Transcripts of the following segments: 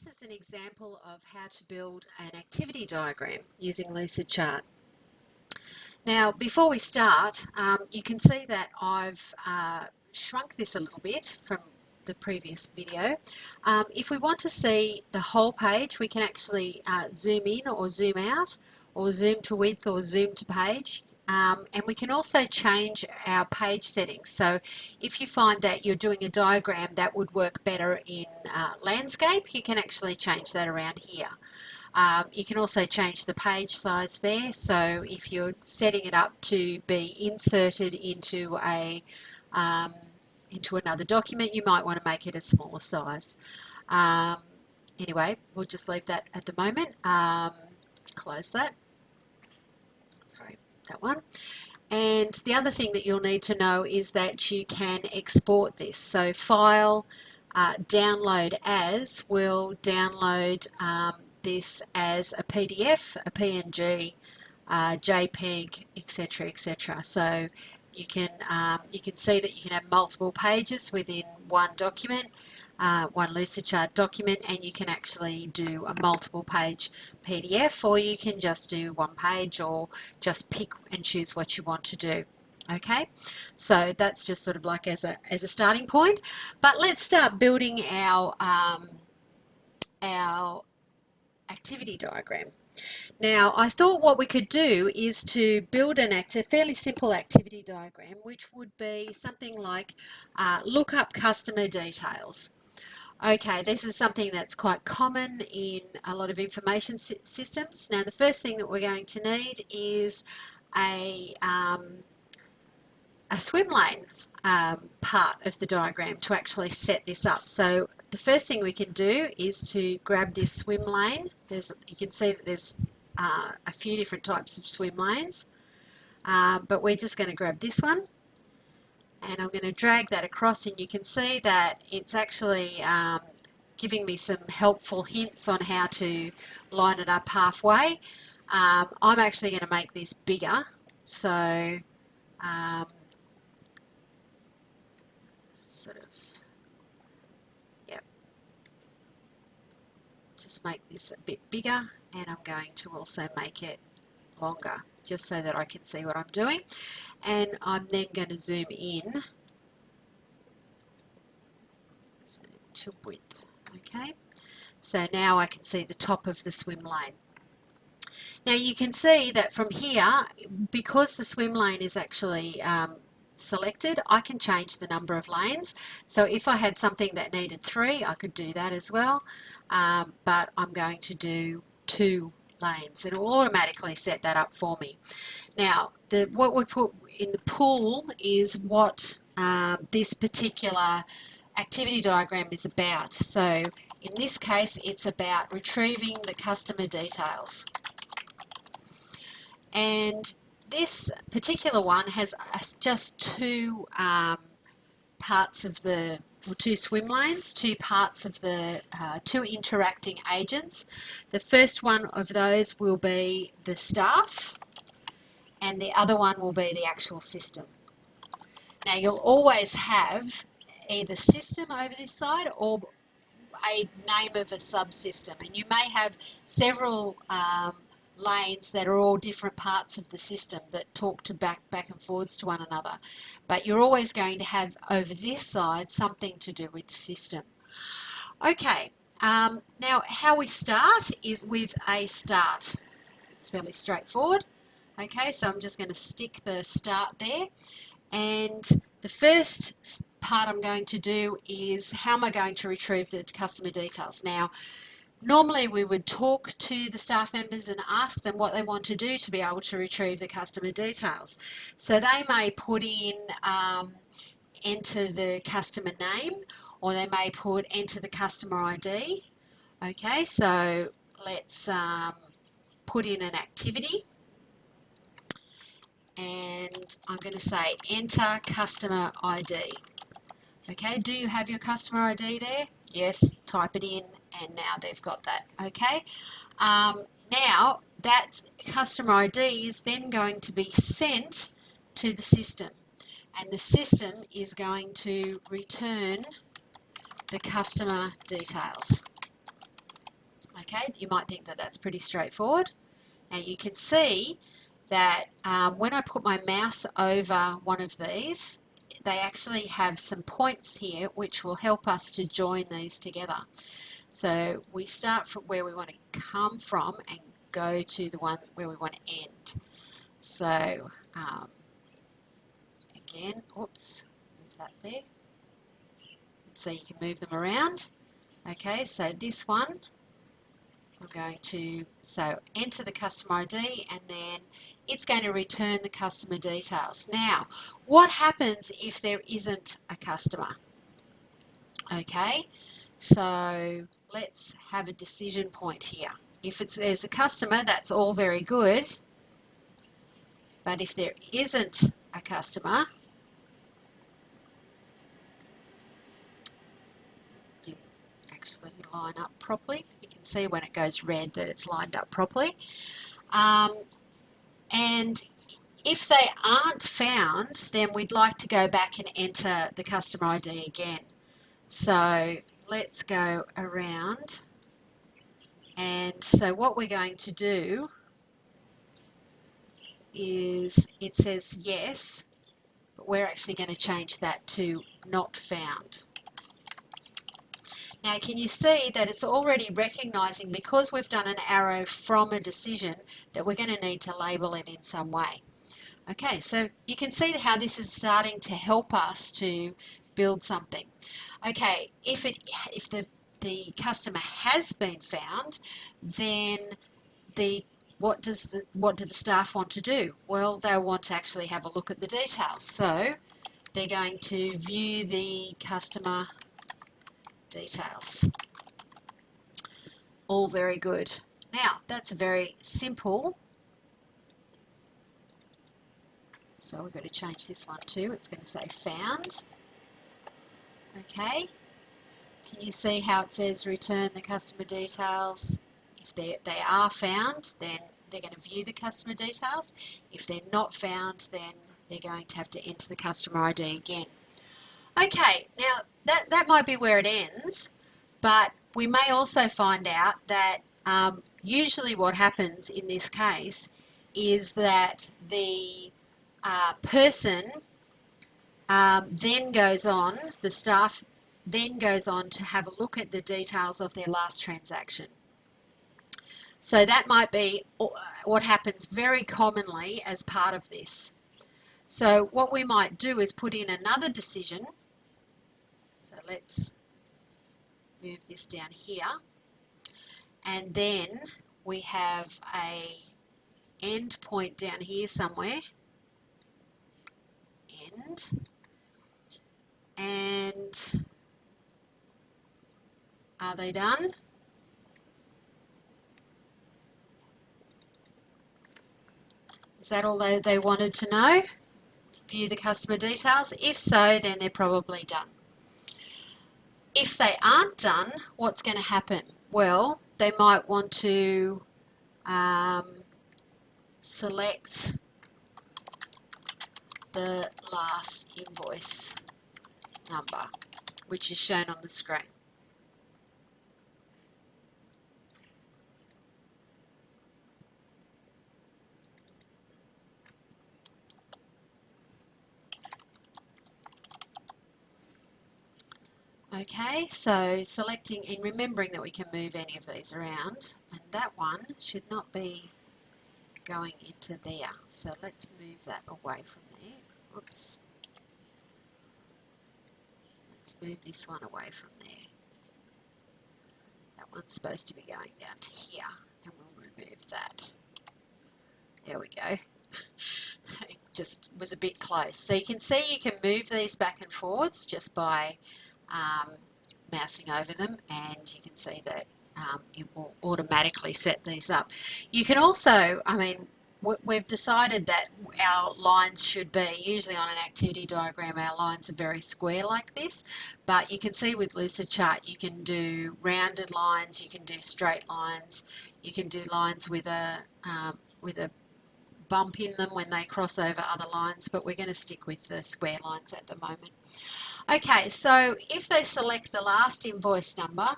This is an example of how to build an activity diagram using Lucidchart. Now, before we start, you can see that I've shrunk this a little bit from the previous video. If we want to see the whole page, we can actually zoom in or zoom out, or zoom to width or zoom to page. And we can also change our page settings. So if you find that you're doing a diagram that would work better in landscape, you can actually change that around here. You can also change the page size there. So if you're setting it up to be inserted into another document, you might want to make it a smaller size. Anyway, we'll just leave that at the moment. Close that. Sorry, that one. And the other thing that you'll need to know is that you can export this. So File, Download As will download this as a PDF, a PNG, JPEG, etc., etc. So you can see that you can have multiple pages within one document, one Lucidchart document, and you can actually do a multiple page PDF, or you can just do one page, or just pick and choose what you want to do. Okay, so that's just sort of like as a starting point. But let's start building our activity diagram. Now, I thought what we could do is to build a fairly simple activity diagram, which would be something like look up customer details. Okay, this is something that's quite common in a lot of information systems. Now, the first thing that we're going to need is a swim lane part of the diagram to actually set this up. So the first thing we can do is to grab this swim lane. You can see that there's a few different types of swim lanes, but we're just going to grab this one, and I'm going to drag that across, and you can see that it's actually giving me some helpful hints on how to line it up halfway. I'm actually going to make this bigger, so sort of, yep, just make this a bit bigger, and I'm going to also make it longer, just so that I can see what I'm doing. And I'm then going to zoom in to width. Okay, so now I can see the top of the swim lane. Now you can see that from here, because the swim lane is actually selected, I can change the number of lanes. So if I had something that needed 3, I could do that as well, but I'm going to do 2 lanes. It will automatically set that up for me. Now, what we put in the pool is what this particular activity diagram is about. So in this case, it's about retrieving the customer details. And this particular one has just 2 parts of the, or 2 swim lanes, 2 parts of the 2 interacting agents. The first one of those will be the staff, and the other one will be the actual system. Now you'll always have either system over this side or a name of a subsystem, and you may have several lanes that are all different parts of the system that talk to back and forwards to one another, but you're always going to have over this side something to do with the system. Okay, now how we start is with a start. It's fairly straightforward. Okay, so I'm just going to stick the start there, and the first part I'm going to do is how am I going to retrieve the customer details. Now, normally we would talk to the staff members and ask them what they want to do to be able to retrieve the customer details. So they may put in enter the customer name, or they may put enter the customer ID. Okay, so let's put in an activity, and I'm going to say enter customer ID. Okay, do you have your customer ID there? Yes, type it in, and now they've got that. Okay, now that customer ID is then going to be sent to the system, and the system is going to return the customer details. Okay, you might think that that's pretty straightforward. Now you can see that when I put my mouse over one of these, they actually have some points here which will help us to join these together. So we start from where we want to come from and go to the one where we want to end. So again, oops, move that there. And so you can move them around. Okay, so this one, we're going to enter the customer ID, and then it's going to return the customer details. Now, what happens if there isn't a customer? Okay, so let's have a decision point here. If there's a customer, that's all very good, but if there isn't a customer, didn't actually line up properly. You can see when it goes red that it's lined up properly. And if they aren't found, then we'd like to go back and enter the customer ID again. So let's go around. And so what we're going to do is it says yes, but we're actually going to change that to not found. Now can you see that it's already recognising, because we've done an arrow from a decision, that we're going to need to label it in some way. Okay, so you can see how this is starting to help us to build something. Okay, if the customer has been found, then what do the staff want to do? Well, they'll want to actually have a look at the details. So they're going to view the customer details. All very good. Now, that's a very simple. So we've got to change this one too. It's going to say found. Okay. Can you see how it says return the customer details? If they are found, then they're going to view the customer details. If they're not found, then they're going to have to enter the customer ID again. Okay, now that might be where it ends, but we may also find out that usually what happens in this case is that the person then goes on, the staff then goes on to have a look at the details of their last transaction. So that might be what happens very commonly as part of this. So what we might do is put in another decision. So let's move this down here. And then we have a end point down here somewhere. End. And are they done? Is that all they wanted to know? View the customer details? If so, then they're probably done. If they aren't done, what's going to happen? Well, they might want to select the last invoice number, which is shown on the screen. Okay, so selecting and remembering that we can move any of these around, and that one should not be going into there. So let's move that away from there. Oops. Let's move this one away from there. That one's supposed to be going down to here, and we'll remove that. There we go. It just was a bit close. So you can see you can move these back and forwards just by mousing over them, and you can see that it will automatically set these up. You can also, I mean, we've decided that our lines should be, usually on an activity diagram, our lines are very square like this, but you can see with Lucidchart you can do rounded lines, you can do straight lines, you can do lines with a bump in them when they cross over other lines, but we're going to stick with the square lines at the moment. Okay, so if they select the last invoice number,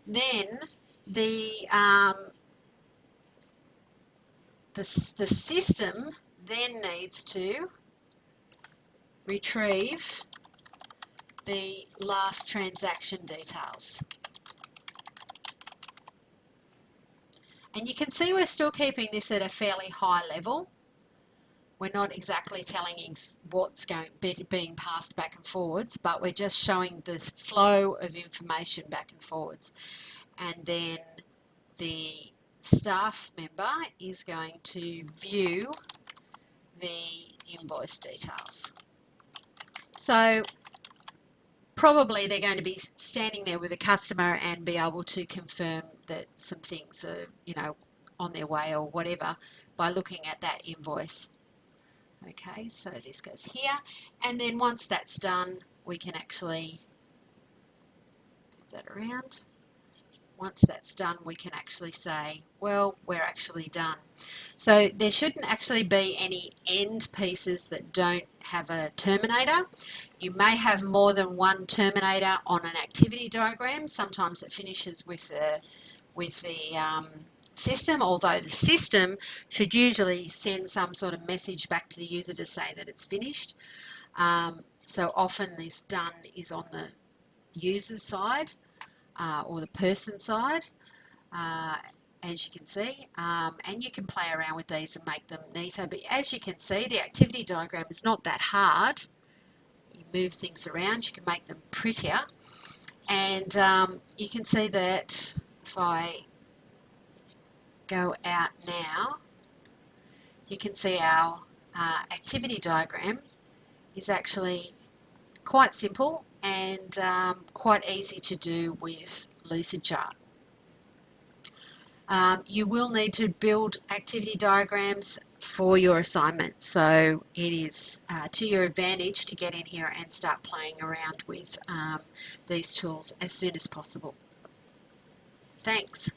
then the system then needs to retrieve the last transaction details. And you can see we're still keeping this at a fairly high level. We're not exactly telling what's being passed back and forwards, but we're just showing the flow of information back and forwards. And then the staff member is going to view the invoice details. So probably they're going to be standing there with a customer and be able to confirm that some things are, on their way or whatever by looking at that invoice. Okay, so this goes here, and then once that's done, we can actually move that around. Once that's done, we can actually say, well, we're actually done. So there shouldn't actually be any end pieces that don't have a terminator. You may have more than one terminator on an activity diagram. Sometimes it finishes with the system, although the system should usually send some sort of message back to the user to say that it's finished. So often this done is on the user side or the person side, as you can see, and you can play around with these and make them neater. But as you can see, the activity diagram is not that hard. You move things around, you can make them prettier, and you can see that if I go out now, you can see our activity diagram is actually quite simple and quite easy to do with Lucidchart. You will need to build activity diagrams for your assignment, so it is to your advantage to get in here and start playing around with these tools as soon as possible. Thanks.